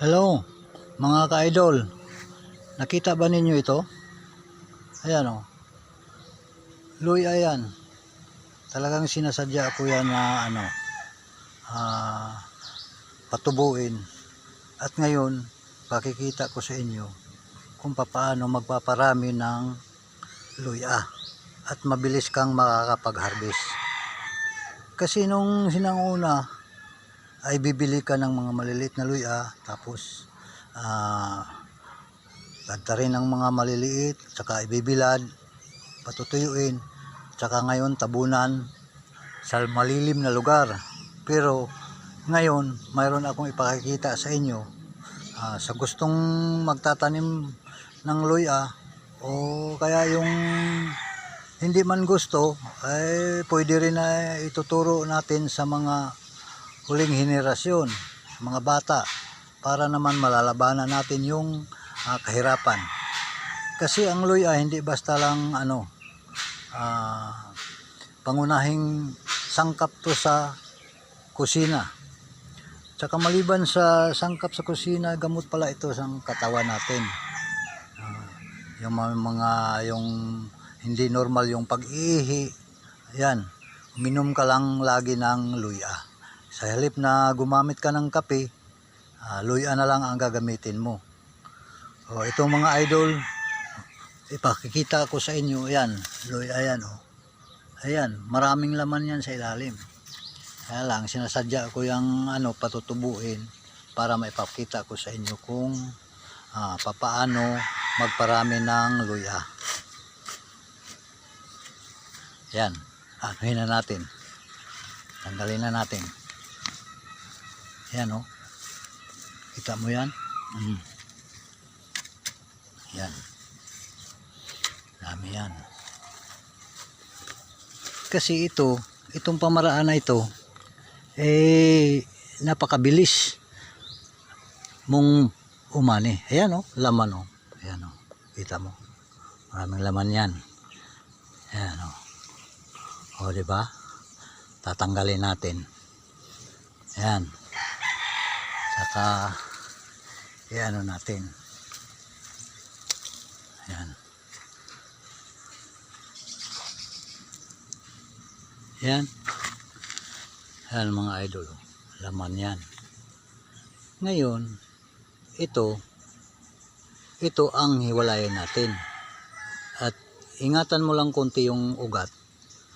Hello mga ka-idol, nakita ba ninyo ito? Ayan o, luya yan. Talagang sinasadya ko yan na patubuin. At ngayon pakikita ko sa inyo kung paano magpaparami ng luya at mabilis kang makakapag-harvest. Kasi nung sinanguna ay bibili ka ng mga maliliit na luya, tapos rin ng mga maliliit, saka ibibilad, patutuyuin, saka ngayon tabunan sa malilim na lugar. Pero ngayon mayroon akong ipakikita sa inyo, sa gustong magtatanim ng luya o kaya yung hindi man gusto, ay pwede rin na ituturo natin sa mga huling henerasyon, mga bata, para naman malalabanan natin yung kahirapan. Kasi ang luya hindi basta lang pangunahing sangkap to sa kusina. Tsaka maliban sa sangkap sa kusina, gamot pala ito sa katawan natin. Yung yung hindi normal yung pag-ihi, yan, uminom ka lang lagi ng luya. Sa halip na gumamit ka ng kape, luya na lang ang gagamitin mo. O itong mga idol, ipakikita ko sa inyo, yan, luya yan o. Ayan, maraming laman yan sa ilalim. Kaya lang, sinasadya ko yung patutubuin para maipakita ko sa inyo kung papaano magparami ng luya. Yan, anuhin na natin. Tanggalin na natin. Yan o. Kita mo yan? Yan. Dami yan. Kasi itong pamaraan na ito, napakabilis mong umani. Ayan o, laman o. Ayan o. Kita mo. Maraming laman yan. Ayan o. O, diba? Tatanggalin natin. Ayan. Saka i-ano natin. Ayan. Ayan. Ayan mga idol. Laman yan. Ngayon, ito ang hiwalayan natin. At ingatan mo lang konti yung ugat